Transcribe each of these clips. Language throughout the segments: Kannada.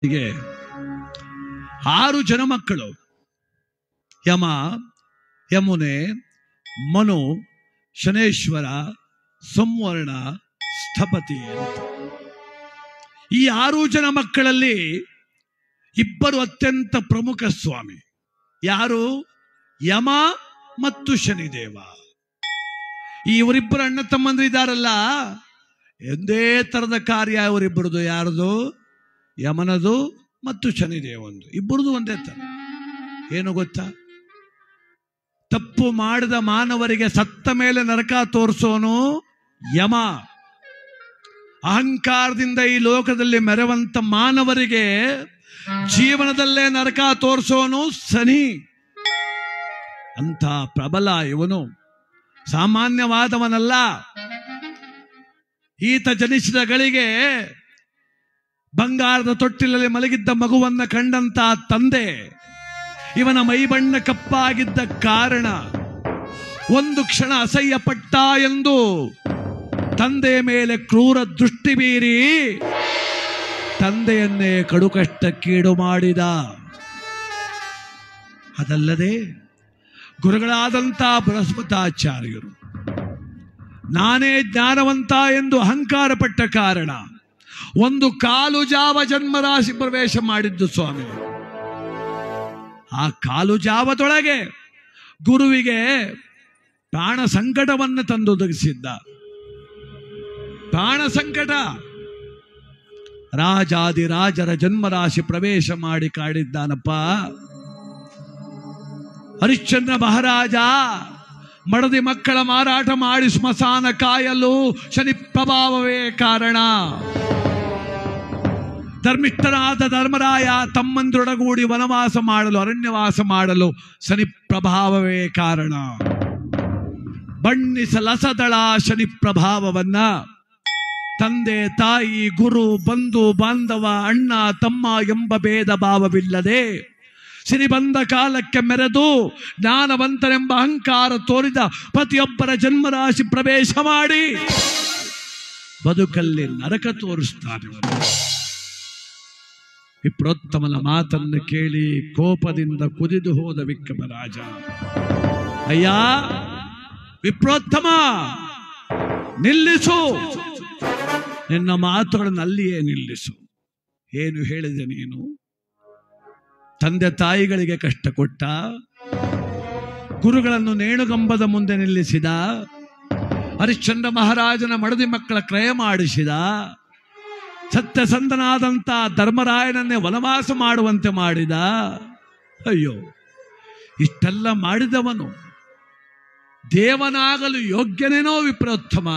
ಹೀಗೆ 6 ಜನ ಮಕ್ಕಳು, ಯಮ, ಯಮುನೆ, ಮನು, ಶನೇಶ್ವರ, ಸಂವರ್ಣ, ಸ್ಥಪತಿ ಅಂತ. ಈ 6 ಜನ ಮಕ್ಕಳಲ್ಲಿ ಇಬ್ಬರು ಅತ್ಯಂತ ಪ್ರಮುಖ ಸ್ವಾಮಿ. ಯಾರು? ಯಮ ಮತ್ತು ಶನಿದೇವ. ಇವರಿಬ್ಬರು ಅಣ್ಣ ತಮ್ಮಂದಿರಿದ್ದಾರಲ್ಲ, ಒಂದೇ ತರದ ಕಾರ್ಯ ಇವರಿಬ್ಬರದು. ಯಾರದು? ಯಮನದು ಮತ್ತು ಶನಿದೇವಂದು. ಇಬ್ಬರದು ಒಂದೇ ತರ. ಏನು ಗೊತ್ತಾ? ತಪ್ಪು ಮಾಡಿದ ಮಾನವರಿಗೆ ಸತ್ತ ಮೇಲೆ ನರಕ ತೋರಿಸೋನು ಯಮ. ಅಹಂಕಾರದಿಂದ ಈ ಲೋಕದಲ್ಲಿ ಮೆರವಂತ ಮಾನವರಿಗೆ ಜೀವನದಲ್ಲೇ ನರಕ ತೋರಿಸೋನು ಶನಿ. ಅಂತ ಪ್ರಬಲ ಇವನು, ಸಾಮಾನ್ಯವಾದವನಲ್ಲ. ಈತ ಜನಿಸಿದ ಗಳಿಗೆ ಬಂಗಾರದ ತೊಟ್ಟಿಲಲ್ಲಿ ಮಲಗಿದ್ದ ಮಗುವನ್ನ ಕಂಡಂತ ತಂದೆ ಇವನ ಮೈಬಣ್ಣ ಕಪ್ಪಾಗಿದ್ದ ಕಾರಣ ಒಂದು ಕ್ಷಣ ಅಸಹ್ಯ ಪಟ್ಟ ಎಂದು ತಂದೆಯ ಮೇಲೆ ಕ್ರೂರ ದೃಷ್ಟಿ ಬೀರಿ ತಂದೆಯನ್ನೇ ಕಡುಕಷ್ಟಕ್ಕೀಡು ಮಾಡಿದ. ಅದಲ್ಲದೆ ಗುರುಗಳಾದಂಥ ಬೃಹಸ್ಪತಾಚಾರ್ಯರು ನಾನೇ ಜ್ಞಾನವಂತ ಎಂದು ಅಹಂಕಾರ ಪಟ್ಟ ಕಾರಣ ಒಂದು ಕಾಲು ಜಾವ ಜನ್ಮರಾಶಿ ಪ್ರವೇಶ ಮಾಡಿದ್ದು ಸ್ವಾಮಿ. ಆ ಕಾಲು ಜಾವದೊಳಗೆ ಗುರುವಿಗೆ ಪ್ರಾಣ ಸಂಕಟವನ್ನು ತಂದೊದಗಿಸಿದ್ದ. ಪ್ರಾಣ ಸಂಕಟ. ರಾಜಾದಿರಾಜರ ಜನ್ಮರಾಶಿ ಪ್ರವೇಶ ಮಾಡಿ ಕಾಡಿದ್ದಾನಪ್ಪ. ಹರಿಶ್ಚಂದ್ರ ಮಹಾರಾಜ ಮಡದಿ ಮಕ್ಕಳ ಮಾರಾಟ ಮಾಡಿ ಸ್ಮಶಾನ ಕಾಯಲು ಶನಿ ಪ್ರಭಾವವೇ ಕಾರಣ. ಧರ್ಮಿಷ್ಠರಾದ ಧರ್ಮರಾಯ ತಮ್ಮಂದಿರೊಡಗೂಡಿ ವನವಾಸ ಮಾಡಲು, ಅರಣ್ಯವಾಸ ಮಾಡಲು ಶನಿ ಪ್ರಭಾವವೇ ಕಾರಣ. ಬಣ್ಣಿಸಲಸದಳ ಶನಿ ಪ್ರಭಾವವನ್ನ ತಂದೆ, ತಾಯಿ, ಗುರು, ಬಂಧು, ಬಾಂಧವ, ಅಣ್ಣ, ತಮ್ಮ ಎಂಬ ಭೇದ ಭಾವವಿಲ್ಲದೆ ಸಿರಿ ಬಂದ ಕಾಲಕ್ಕೆ ಮೆರೆದು ಜ್ಞಾನವಂತನೆಂಬ ಅಹಂಕಾರ ತೋರಿದ ಪ್ರತಿಯೊಬ್ಬರ ಜನ್ಮರಾಶಿ ಪ್ರವೇಶ ಮಾಡಿ ಬದುಕಲ್ಲಿ ನರಕ ತೋರಿಸ್ತಾನೆ. ವಿಪ್ರೋತ್ತಮನ ಮಾತನ್ನು ಕೇಳಿ ಕೋಪದಿಂದ ಕುದಿದು ಹೋದ ವಿಕ್ರಮರಾಜ, ಅಯ್ಯ ವಿಪ್ರೋತ್ತಮ, ನಿಲ್ಲಿಸು, ನಿನ್ನ ಮಾತುಗಳನ್ನು ಅಲ್ಲಿಯೇ ನಿಲ್ಲಿಸು. ಏನು ಹೇಳಿದೆ ನೀನು? ತಂದೆ ತಾಯಿಗಳಿಗೆ ಕಷ್ಟ ಕೊಟ್ಟ, ಗುರುಗಳನ್ನು ನೇಣುಗಂಬದ ಮುಂದೆ ನಿಲ್ಲಿಸಿದ, ಹರಿಶ್ಚಂದ್ರ ಮಹಾರಾಜನ ಮಡದಿ ಮಕ್ಕಳ ಕ್ರಯ ಮಾಡಿಸಿದ, ಸತ್ಯಸಂಧನಾದಂಥ ಧರ್ಮರಾಯನನ್ನೇ ವನವಾಸ ಮಾಡುವಂತೆ ಮಾಡಿದ. ಅಯ್ಯೋ, ಇಷ್ಟೆಲ್ಲ ಮಾಡಿದವನು ದೇವನಾಗಲು ಯೋಗ್ಯನೇನೋ ವಿಪ್ರೋತ್ತಮ?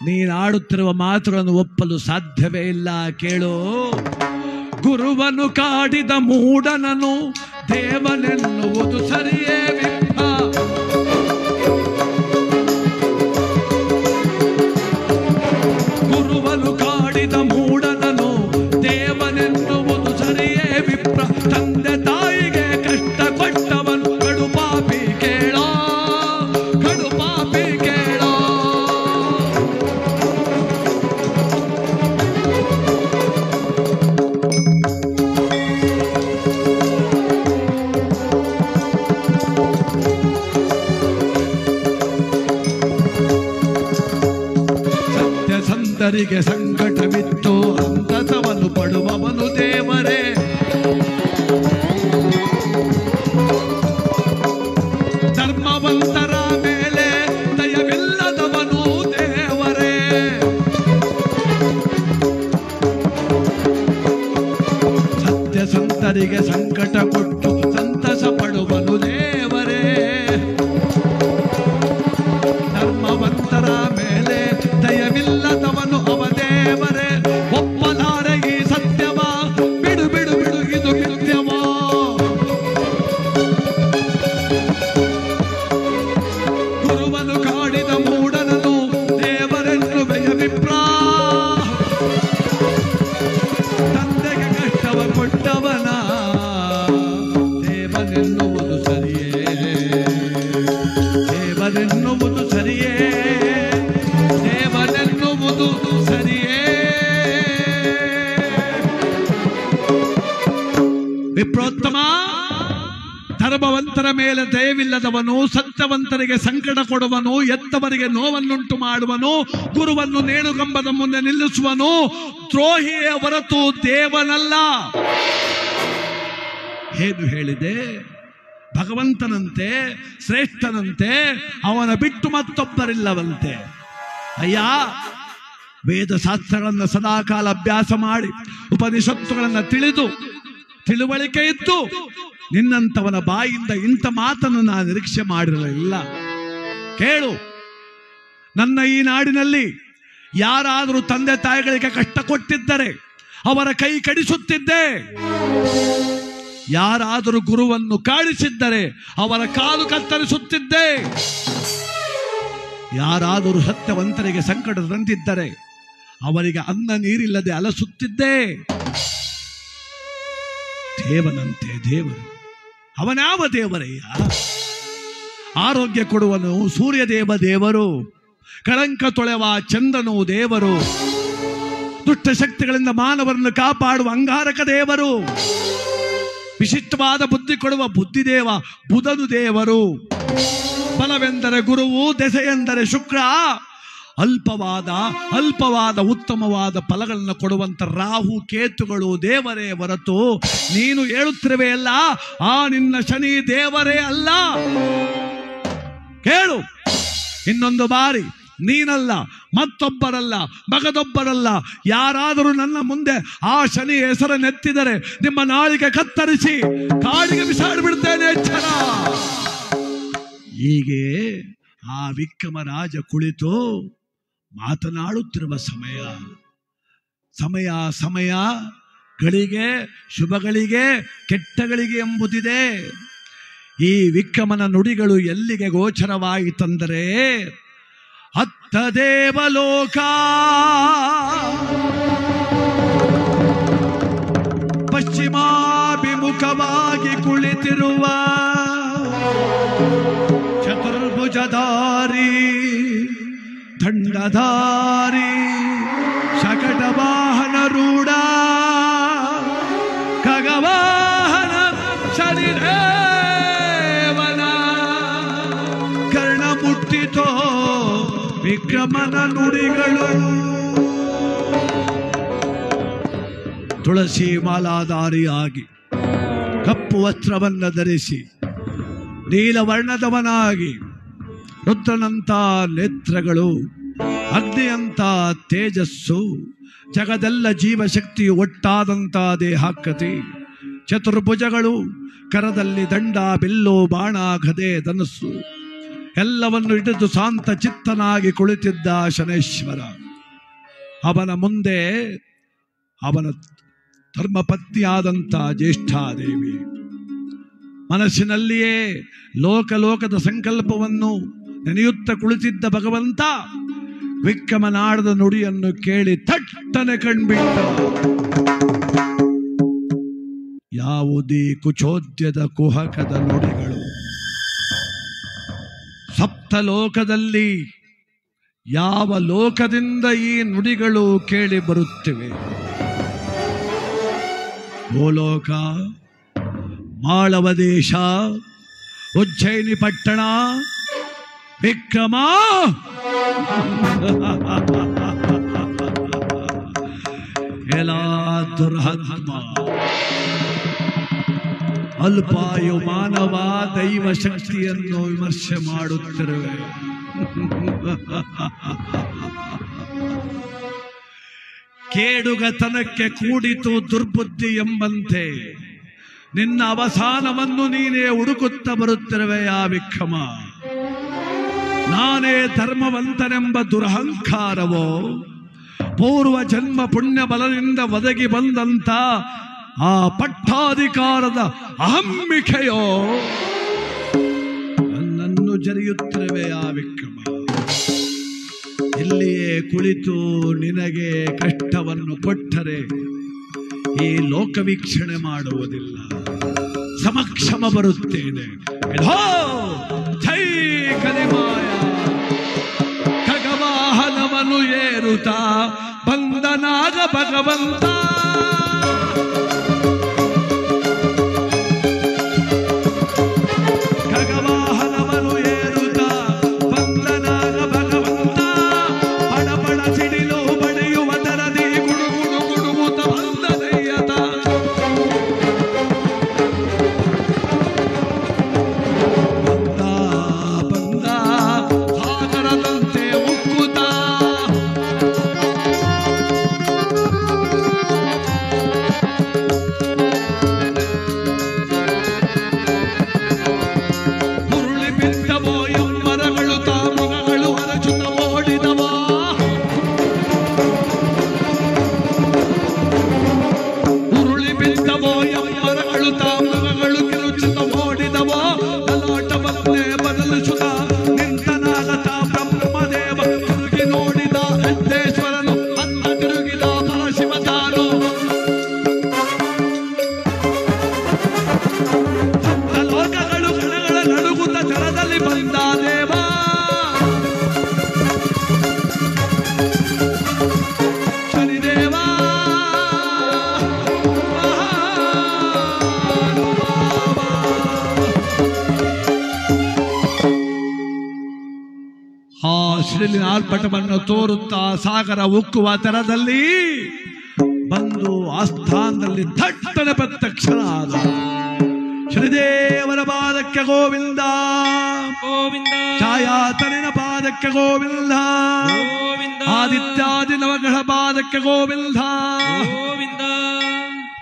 ನೀನಾಡುತ್ತಿರುವ ಮಾತುಗಳನ್ನು ಒಪ್ಪಲು ಸಾಧ್ಯವೇ ಇಲ್ಲ. ಕೇಳು, ಗುರುವನು ಕಾಡಿದ ಮೂಢನನು ದೇವನೆನ್ನುವುದು ಸರಿಯೇ ವಿಪ್ರ. ಗುರುವನು ಕಾಡಿದ ಮೂಢನನು ದೇವನೆನ್ನುವುದು ಸರಿಯೇ ವಿಪ್ರ. ತಂದೆ ತಾಯಿಗೆ ಕಷ್ಟ ಕೊಟ್ಟವನು ಕಡುಪಾಪಿ ಕೇಳೋ, ಕಡುಪಾಪಿ ಕೇಳೋ. ಸತ್ಯಸಂಧರಿಗೆ ಸಂಕಟವಿತ್ತು ಅಂತಸವನ್ನು ಪಡುವವನು ದೇವರೇ. ಧರ್ಮವಂತರ ಮೇಲೆ ದಯವಿಲ್ಲದವನು ದೇವರೇ. ಸತ್ಯಸಂಧರಿಗೆ ಸಂಕಟ ಕೊಟ್ಟು ಸಂತಸ ಪಡುವನು ದೇವರೇ. ಧರ್ಮವಂತರ ಮೇಲೆ ದಯವಿಲ್ಲದವನು ಅವ ದೇವರೇ. ಒಪ್ಪಲಾರೆ ಈ ಸತ್ಯವ, ಬಿಡು ಬಿಡು ಬಿಡು ಇದು ಕೃತ್ಯವ. ಗುರುವನು ಕಾಡಿದ ಮೂಢನನು ದೇವರೆನ್ನುವೆಯ ವಿಪ್ರ. ತಂದೆಗೆ ಕಷ್ಟವ ಕೊಟ್ಟವನ ವಿಪ್ರೋತ್ತಮ, ಧರ್ಮವಂತರ ಮೇಲೆ ದಯವಿಲ್ಲದವನು, ಸತ್ಯವಂತರಿಗೆ ಸಂಕಟ ಕೊಡುವನು, ಎತ್ತವರಿಗೆ ನೋವನ್ನುಂಟು ಮಾಡುವನು, ಗುರುವನ್ನು ನೇಣುಗಂಬದ ಮುಂದೆ ನಿಲ್ಲಿಸುವನು, ದ್ರೋಹಿಯ ಹೊರತು ದೇವನಲ್ಲ. ಏನು ಹೇಳಿದೆ? ಭಗವಂತನಂತೆ, ಶ್ರೇಷ್ಠನಂತೆ, ಅವನ ಬಿಟ್ಟು ಮತ್ತೊಬ್ಬರಿಲ್ಲವಂತೆ. ಅಯ್ಯ, ವೇದಶಾಸ್ತ್ರಗಳನ್ನು ಸದಾಕಾಲ ಅಭ್ಯಾಸ ಮಾಡಿ ಉಪನಿಷತ್ತುಗಳನ್ನು ತಿಳಿದು ತಿಳುವಳಿಕೆ ಇದ್ದು ನಿನ್ನಂತವನ ಬಾಯಿಂದ ಇಂಥ ಮಾತನ್ನು ನಾನು ನಿರೀಕ್ಷೆ ಮಾಡಿರಲಿಲ್ಲ. ಕೇಳು, ನನ್ನ ಈ ನಾಡಿನಲ್ಲಿ ಯಾರಾದರೂ ತಂದೆ ತಾಯಿಗಳಿಗೆ ಕಷ್ಟ ಕೊಟ್ಟಿದ್ದರೆ ಅವರ ಕೈ ಕಡಿಸುತ್ತಿದ್ದೆ. ಯಾರಾದರೂ ಗುರುವನ್ನು ಕಾಡಿಸಿದ್ದರೆ ಅವರ ಕಾಲು ಕತ್ತರಿಸುತ್ತಿದ್ದೆ. ಯಾರಾದರೂ ಸತ್ಯವಂತರಿಗೆ ಸಂಕಟ ತಂದಿದ್ದರೆ ಅವರಿಗೆ ಅನ್ನ ನೀರಿಲ್ಲದೆ ಅಲಸುತ್ತಿದ್ದೆ. ದೇವನಂತೆ ದೇವರು, ಅವನ್ಯಾವ ದೇವರಯ್ಯ? ಆರೋಗ್ಯ ಕೊಡುವನು ಸೂರ್ಯದೇವ ದೇವರು, ಕಳಂಕ ತೊಳೆವ ಚಂದ್ರನು ದೇವರು, ದುಷ್ಟ ಶಕ್ತಿಗಳಿಂದ ಮಾನವರನ್ನು ಕಾಪಾಡುವ ಅಂಗಾರಕ ದೇವರು, ವಿಶಿಷ್ಟವಾದ ಬುದ್ಧಿ ಕೊಡುವ ಬುದ್ಧಿದೇವ ಬುಧನು ದೇವರು, ಬಲವೆಂದರೆ ಗುರುವು, ದೆಸೆಯೆಂದರೆ ಶುಕ್ರ, ಅಲ್ಪವಾದ ಉತ್ತಮವಾದ ಫಲಗಳನ್ನು ಕೊಡುವಂತ ರಾಹು ಕೇತುಗಳು ದೇವರೇ ಹೊರತು ನೀನು ಹೇಳುತ್ತಿರುವೆಯಲ್ಲ ಆ ನಿನ್ನ ಶನಿ ದೇವರೇ ಅಲ್ಲ. ಕೇಳು, ಇನ್ನೊಂದು ಬಾರಿ ನೀನಲ್ಲ, ಮತ್ತೊಬ್ಬರಲ್ಲ, ಮಗದೊಬ್ಬರಲ್ಲ, ಯಾರಾದರೂ ನನ್ನ ಮುಂದೆ ಆ ಶನಿ ಹೆಸರನ್ನೆತ್ತಿದರೆ ನಿಮ್ಮ ನಾಳಿಗೆ ಕತ್ತರಿಸಿ ಕಾಡಿಗೆ ಬಿಸಾಡಿಬಿಡ್ತೇನೆ, ಎಚ್ಚರ. ಹೀಗೆ ಆ ವಿಕ್ರಮರಾಜ ಕುಳಿತು ಮಾತನಾಡುತ್ತಿರುವ ಸಮಯ ಗಳಿಗೆ, ಶುಭಗಳಿಗೆ, ಕೆಟ್ಟಗಳಿಗೆ ಎಂಬುದಿದೆ. ಈ ವಿಕ್ರಮನ ನುಡಿಗಳು ಎಲ್ಲಿಗೆ ಗೋಚರವಾಯಿತಂದರೆ, ಅತ್ತ ದೇವಲೋಕ ಪಶ್ಚಿಮಾಭಿಮುಖವಾಗಿ ಕುಳಿತಿರುವ ಚತುರ್ಭುಜಧಾರಿ, ದಂಡಧಾರಿ, ಶಕಟವಾಹನ ರೂಢ, ಖಗವಾಹನ ಶನಿದೇವನ ಕರ್ಣ ಮುಟ್ಟಿತೋ ವಿಕ್ರಮನ ನುಡಿಗಳು. ತುಳಸಿ ಮಾಲಾಧಾರಿಯಾಗಿ ಕಪ್ಪು ವಸ್ತ್ರವನ್ನು ಧರಿಸಿ ನೀಲವರ್ಣದವನಾಗಿ ರುದ್ರನಂತ ನೇತ್ರಗಳು, ಅಗ್ನಿಯಂತ ತೇಜಸ್ಸು, ಜಗದೆಲ್ಲ ಜೀವಶಕ್ತಿಯು ಒಟ್ಟಾದಂಥ ದೇಹಾಕೃತಿ, ಚತುರ್ಭುಜಗಳು, ಕರದಲ್ಲಿ ದಂಡ, ಬಿಲ್ಲು, ಬಾಣ, ಗದೆ, ಧನಸ್ಸು ಎಲ್ಲವನ್ನು ಹಿಡಿದು ಶಾಂತ ಚಿತ್ತನಾಗಿ ಕುಳಿತಿದ್ದ ಶನೇಶ್ವರ. ಅವನ ಮುಂದೆ ಅವನ ಧರ್ಮಪತ್ನಿಯಾದಂಥ ಜ್ಯೇಷ್ಠಾದೇವಿ ಮನಸ್ಸಿನಲ್ಲಿಯೇ ಲೋಕದ ಸಂಕಲ್ಪವನ್ನು ನೆನೆಯುತ್ತ ಕುಳಿತಿದ್ದ ಭಗವಂತ ವಿಕ್ರಮನಾಡದ ನುಡಿಯನ್ನು ಕೇಳಿ ಥಟ್ಟನೆ ಕಣ್ಬಿಟ್ಟ. ಯಾವುದೇ ಕುಚೋದ್ಯದ ಕುಹಕದ ನುಡಿಗಳು ಸಪ್ತಲೋಕದಲ್ಲಿ ಯಾವ ಲೋಕದಿಂದ ಈ ನುಡಿಗಳು ಕೇಳಿ ಬರುತ್ತಿವೆ? ಗೋಲೋಕ, ಮಾಳವ ದೇಶ, ಉಜ್ಜಯಿನಿ ಪಟ್ಟಣ, ವಿಕ್ರಮ ಎಲ್ಲಾ ದುರ್ಹತ್ಮ, ಅಲ್ಪಾಯು ಮಾನವ ದೈವ ಶಕ್ತಿಯನ್ನು ವಿಮರ್ಶೆ ಮಾಡುತ್ತಿರುವೆ. ಕೇಡುಗತನಕ್ಕೆ ಕೂಡಿತು ದುರ್ಬುದ್ಧಿ ಎಂಬಂತೆ ನಿನ್ನ ಅವಸಾನವನ್ನು ನೀನೇ ಹುಡುಕುತ್ತಾ ಬರುತ್ತಿರುವೆ ಆ ವಿಕ್ರಮ. ನಾನೇ ಧರ್ಮವಂತನೆಂಬ ದುರಹಂಕಾರವೋ, ಪೂರ್ವ ಜನ್ಮ ಪುಣ್ಯ ಬಲದಿಂದ ಒದಗಿ ಬಂದಂತ ಆ ಪಟ್ಟಾಧಿಕಾರದ ಅಹಮ್ಮಿಕೆಯೋ ನನ್ನನ್ನು ಜರಿಯುತ್ತಿರುವೆ ಆ ವಿಕ್ರಮ. ಇಲ್ಲಿಯೇ ಕುಳಿತು ನಿನಗೆ ಕಷ್ಟವನ್ನು ಕೊಟ್ಟರೆ ಈ ಲೋಕವೀಕ್ಷಣೆ ಮಾಡುವುದಿಲ್ಲ, ಸಮಕ್ಷಮ ಬರುತ್ತೇನೆ. ಜೈ ಕಲಿಮಾಯ ಖಗವಾಹನವನ್ನು ಏರುತ್ತಾ ಬಂದನಾಗ ಭಗವಂತ. ಸಿಡಿಲಿನ ಆರ್ಭಟವನ್ನು ತೋರುತ್ತಾ ಸಾಗರ ಉಕ್ಕುವ ತೆರದಲ್ಲಿ ಬಂದು ಆಸ್ಥಾನದಲ್ಲಿ ಥಟ್ಟನೆ ಪ್ರತ್ಯಕ್ಷನಾದ. ಶ್ರೀದೇವರ ಪಾದಕ್ಕೆ ಗೋವಿಂದ, ಗೋವಿಂದ. ಛಾಯಾತನಿನ ಪಾದಕ್ಕೆ ಗೋವಿಂದ, ಗೋವಿಂದ. ಆದಿತ್ಯಾದಿ ನವಗ್ರಹ ಪಾದಕ್ಕೆ ಗೋವಿಂದ, ಗೋವಿಂದ.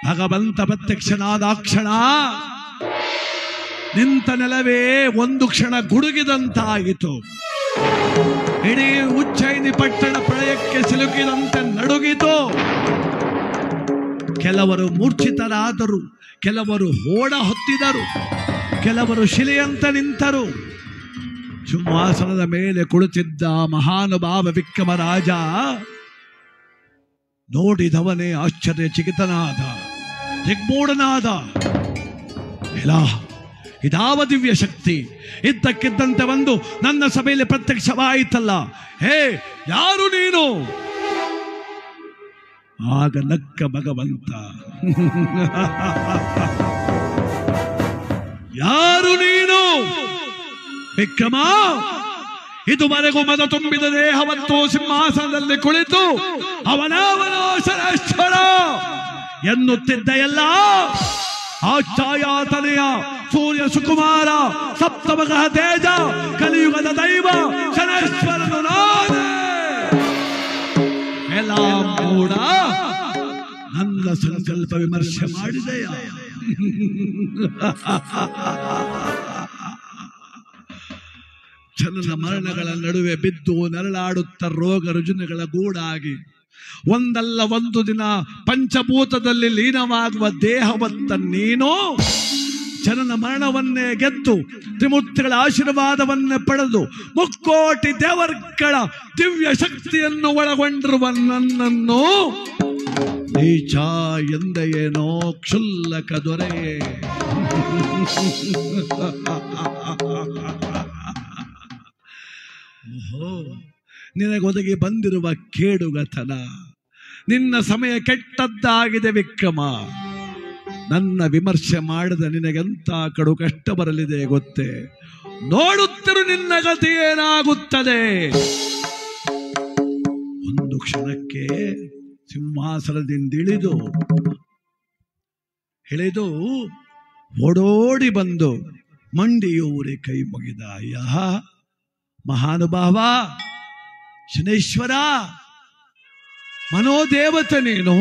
ಭಗವಂತ ಪ್ರತ್ಯಕ್ಷನಾದ ಕ್ಷಣ ನಿಂತ ನೆಲವೇ ಒಂದು ಕ್ಷಣ ಗುಡುಗಿದಂತಾಯಿತು. ಇಡೀ ಉಜ್ಜಯಿನಿ ಪಟ್ಟಣ ಪ್ರಳಯಕ್ಕೆ ಸಿಲುಕಿದಂತೆ ನಡುಗಿತು. ಕೆಲವರು ಮೂರ್ಛಿತರಾದರು, ಕೆಲವರು ಹೋಡ ಹೊತ್ತಿದರು, ಕೆಲವರು ಶಿಲೆಯಂತೆ ನಿಂತರು. ಸಿಂಹಾಸನದ ಮೇಲೆ ಕುಳಿತಿದ್ದ ಮಹಾನುಭಾವ ವಿಕ್ರಮರಾಜ ನೋಡಿದವನೇ ಆಶ್ಚರ್ಯಚಕಿತನಾದ, ದಿಗ್ಮೂಢನಾದ. ಇಲ್ಲ, ಇದಾವ ದಿವ್ಯ ಶಕ್ತಿ ಇದ್ದಕ್ಕಿದ್ದಂತೆ ಬಂದು ನನ್ನ ಸಭೆಯಲ್ಲಿ ಪ್ರತ್ಯಕ್ಷವಾಯಿತಲ್ಲ. ಹೇ, ಯಾರು ನೀನು? ಆಗ ನಕ್ಕ ಭಗವಂತ, ಯಾರು ನೀನು? ವಿಕ್ರಮ, ಇದುವರೆಗೂ ಮದ ತುಂಬಿದ ದೇಹವತ್ತು ಸಿಂಹಾಸನದಲ್ಲಿ ಕುಳಿತು ಅವನಾವನಾಶನೇಶ್ವರ ಎನ್ನುತ್ತಿದ್ದ ಎಲ್ಲ ಆಚಾಯಾತನೆಯ ಸೂರ್ಯ ಸುಕುಮಾರ ಸಪ್ತಮಗ್ರಹ ತೇಜ ಕಲಿಯುಗದ ದೈವ ಶನೇಶ್ವರನು ನಾನೇ. ಎಲ್ಲ ಮೂಢ, ನನ್ನ ಸಂಕಲ್ಪ ವಿಮರ್ಶೆ ಮಾಡಿದೆಯ? ಜನನ ಮರಣಗಳ ನಡುವೆ ಬಿದ್ದು ನರಳಾಡುತ್ತ ರೋಗ ರುಜಿನಗಳ ಗೂಡಾಗಿ ಒಂದಲ್ಲ ಒಂದು ದಿನ ಪಂಚಭೂತದಲ್ಲಿ ಲೀನವಾಗುವ ದೇಹವಂತ ನೀನು ಜನನ ಮರಣವನ್ನೇ ಗೆದ್ದು ತ್ರಿಮೂರ್ತಿಗಳ ಆಶೀರ್ವಾದವನ್ನೇ ಪಡೆದು ಮುಕ್ಕೋಟಿ ದೇವರ್ಗಳ ದಿವ್ಯ ಶಕ್ತಿಯನ್ನು ಒಳಗೊಂಡಿರುವ ನನ್ನನ್ನು ನೀಚ ಎಂದೆಯೇನೋ ಕ್ಷುಲ್ಲಕ ದೊರೆಯೇ. ಓಹೋ, ನಿನಗೊದಗಿ ಬಂದಿರುವ ಕೇಡುಗತನ, ನಿನ್ನ ಸಮಯ ಕೆಟ್ಟದ್ದಾಗಿದೆ ವಿಕ್ರಮ. ನನ್ನ ವಿಮರ್ಶೆ ಮಾಡಿದ ನಿನಗೆಂತ ಕಡು ಕಷ್ಟ ಬರಲಿದೆ ಗೊತ್ತೇ? ನೋಡುತ್ತಿರು ನಿನ್ನ ಗತಿ ಏನಾಗುತ್ತದೆ. ಒಂದು ಕ್ಷಣಕ್ಕೆ ಸಿಂಹಾಸನದಿಂದಿಳಿದು ಓಡೋಡಿ ಬಂದು ಮಂಡಿಯೂರಿ ಕೈ ಮುಗಿದ. ಅಯ್ಯ ಮಹಾನುಭಾವ, ಶನೇಶ್ವರ, ಮನೋದೇವತೆ ನೀನು.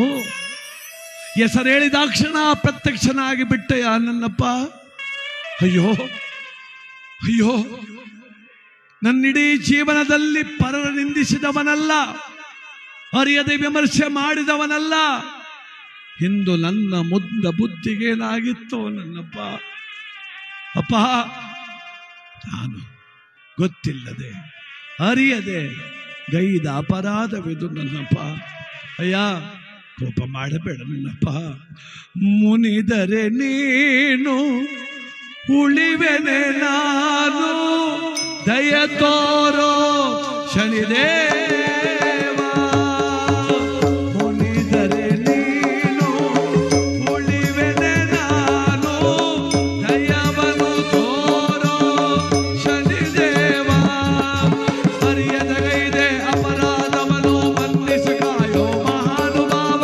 ಹೆಸರೇಳಿದಾಕ್ಷಣ ಪ್ರತ್ಯಕ್ಷನಾಗಿ ಬಿಟ್ಟೆಯ ನನ್ನಪ್ಪ. ಅಯ್ಯೋ ಅಯ್ಯೋ, ನನ್ನಿಡೀ ಜೀವನದಲ್ಲಿ ಪರರ ನಿಂದಿಸಿದವನಲ್ಲ, ಅರಿಯದೆ ವಿಮರ್ಶೆ ಮಾಡಿದವನಲ್ಲ. ಇಂದು ನನ್ನ ಮುದ್ದ ಬುದ್ಧಿಗೇನಾಗಿತ್ತು ನನ್ನಪ್ಪ. ಅಪ್ಪ, ನಾನು ಗೊತ್ತಿಲ್ಲದೆ ಅರಿಯದೆ ಗೈದ ಅಪರಾಧವಿದು ನನ್ನಪ್ಪ. ಅಯ್ಯ, ಕೋಪ ಮಾಡಬೇಡ ನನ್ನಪ್ಪ. ಮುನಿದರೆ ನೀನು ಉಳಿವೆನೆ ನಾನು, ದಯ ತೋರೋ ಶನಿದೇವ. ಮುನಿದರೆ ನೀನು ಉಳಿವೆನೆ ನಾನು, ದಯವನ್ನು ತೋರೋ ಶನಿದೇವ. ಅರಿಯದ ಗೈದೆ ಅಪರಾಧವನ್ನು ಮನ್ನಿಸಿ ಕಾಯೋ ಮಹಾನುಭಾವ.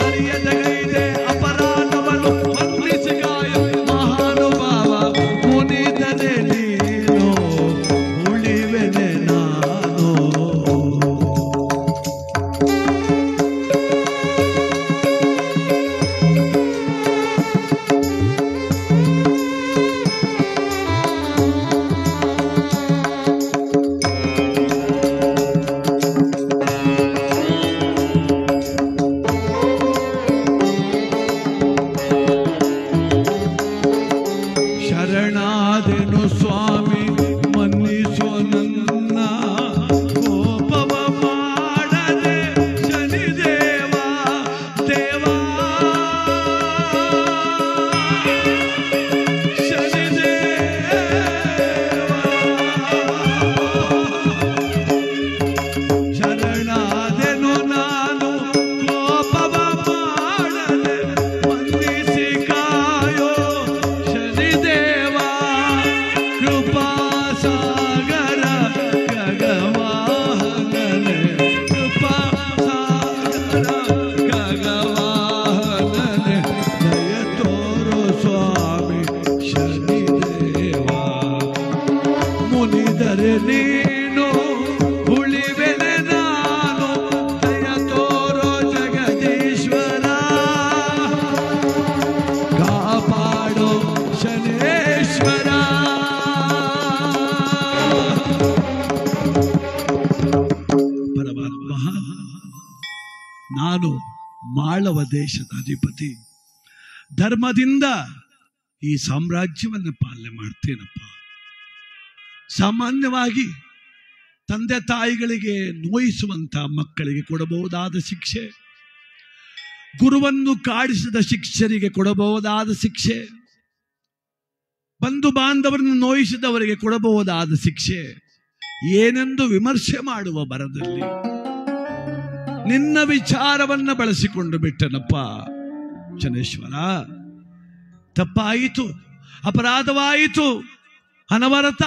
ಅರಿಯದ ಗೈದೆ ಅಪರಾಧವನ್ನು ಮನ್ನಿಸಿ ಕಾಯೋ ಮಹಾನುಭಾವ. ಮುನಿದರೆ ನಾನು ಮಾಳವ ದೇಶದ ಅಧಿಪತಿ, ಧರ್ಮದಿಂದ ಈ ಸಾಮ್ರಾಜ್ಯವನ್ನು ಪಾಲನೆ ಮಾಡ್ತೇನಪ್ಪ. ಸಾಮಾನ್ಯವಾಗಿ ತಂದೆ ತಾಯಿಗಳಿಗೆ ನೋಯಿಸುವಂತ ಮಕ್ಕಳಿಗೆ ಕೊಡಬಹುದಾದ ಶಿಕ್ಷೆ, ಗುರುವನ್ನು ಕಾಡಿಸಿದ ಶಿಕ್ಷರಿಗೆ ಕೊಡಬಹುದಾದ ಶಿಕ್ಷೆ, ಬಂಧು ಬಾಂಧವರನ್ನು ನೋಯಿಸಿದವರಿಗೆ ಕೊಡಬಹುದಾದ ಶಿಕ್ಷೆ ಏನೆಂದು ವಿಮರ್ಶೆ ಮಾಡುವ ಬರದಲ್ಲಿ ನಿನ್ನ ವಿಚಾರವನ್ನ ಬಳಸಿಕೊಂಡು ಬಿಟ್ಟನಪ್ಪ. ಶನೇಶ್ವರ, ತಪ್ಪಾಯಿತು, ಅಪರಾಧವಾಯಿತು, ಅನವರತ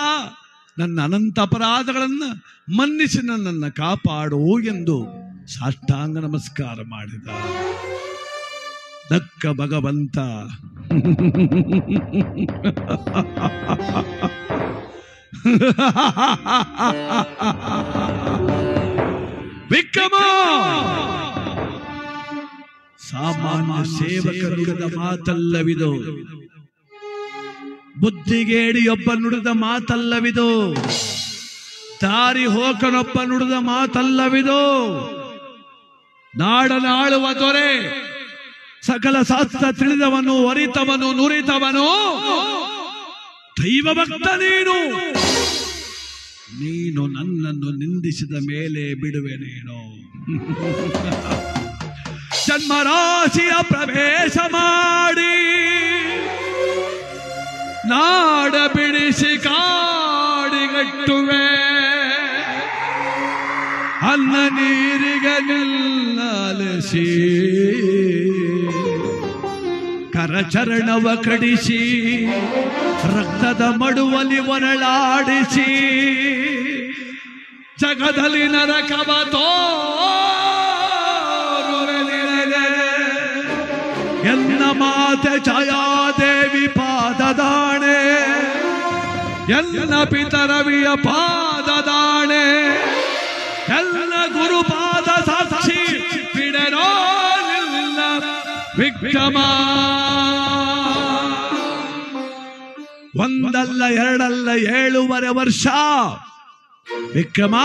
ನನ್ನ ಅನಂತ ಅಪರಾಧಗಳನ್ನು ಮನ್ನಿಸಿ ನನ್ನನ್ನು ಕಾಪಾಡು ಎಂದು ಸಾಷ್ಟಾಂಗ ನಮಸ್ಕಾರ ಮಾಡಿದ. ದಕ್ಕ ಭಗವಂತ ವಿಕ್ರಮ, ಸಾಮಾನ್ಯ ಸೇವಕ ನುಡಿದ ಮಾತಲ್ಲವಿದು, ಬುದ್ಧಿಗೇಡಿಯೊಬ್ಬ ನುಡಿದ ಮಾತಲ್ಲವಿದು, ದಾರಿ ಹೋಕನೊಬ್ಬ ನುಡಿದ ಮಾತಲ್ಲವಿದು. ನಾಡನಾಳುವ ದೊರೆ, ಸಕಲ ಶಾಸ್ತ್ರ ತಿಳಿದವನು, ಅರಿತವನು, ನುರಿತವನು, ದೈವ ಭಕ್ತ ನೀನು. ನೀನು ನನ್ನನ್ನು ನಿಂದಿಸಿದ ಮೇಲೆ ಬಿಡುವೆನೇನೋ. ಜನ್ಮರಾಶಿಯ ಪ್ರವೇಶ ಮಾಡಿ ನಾಡ ಬಿಡಿಸಿ ಕಾಡಿಗಟ್ಟುವೆ, ಅನ್ನ ನೀರಿಗೆ ನಿಲ್ಲಲಿಸಿ ಕರಚರಣವ ಕಡಿಸಿ ರಕ್ತದ ಮಡುವಲಿ ಒರಳಾಡಿಸಿ ಜಗದಲ್ಲಿ ನರಕವ ತೋರುವೆನಿರಗೆ. ಎನ್ನ ಮಾತೆ ಛಾಯಾದೇವಿ ಪಾದದಾಣೆ, ಎಲ್ಲ ಪಿತರವಿಯ ಪಾದದಾಣೆ, ಎಲ್ಲ ಗುರುಪಾದ ಸಾಕ್ಷಿ ಬಿಡನೋ ನಿಲ್ಲ ವಿಕ್ರಮ. ಒಂದಲ್ಲ ಎರಡಲ್ಲ 7.5 ವರ್ಷ ವಿಕ್ರಮ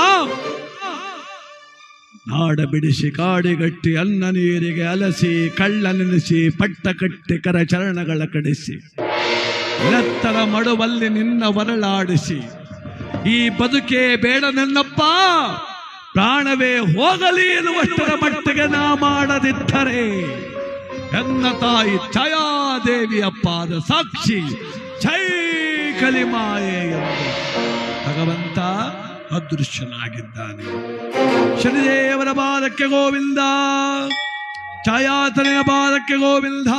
ನಾಡ ಬಿಡಿಸಿ ಕಾಡಿಗಟ್ಟಿ ಅನ್ನ ನೀರಿಗೆ ಅಲಸಿ ಕಳ್ಳ ನೆನೆಸಿ ಪಟ್ಟ ಕಟ್ಟಿ ಕರಚರಣಗಳ ಕಡಿಸಿ ಎತ್ತರ ಮಡುವಲ್ಲಿ ನಿನ್ನ ಒರಳಾಡಿಸಿ ಈ ಬದುಕೆ ಬೇಡ ನನ್ನಪ್ಪ, ಪ್ರಾಣವೇ ಹೋಗಲಿ ಎನ್ನುವಷ್ಟರ ಮಟ್ಟಿಗೆ ನಾ ಮಾಡದಿದ್ದರೆ ಎನ್ನ ತಾಯಿ ಛಾಯಾದೇವಿಯ ಪಾದ ಸಾಕ್ಷಿ ಜೈ ಕಲಿಮಾಯೆ ಎಂದು ಭಗವಂತ ಅದೃಶ್ಯನಾಗಿದ್ದಾನೆ. ಶನಿದೇವರ ಪಾದಕ್ಕೆ ಗೋವಿಂದ, ಛಾಯಾತನೆಯ ಪಾದಕ್ಕೆ ಗೋವಿಂದ.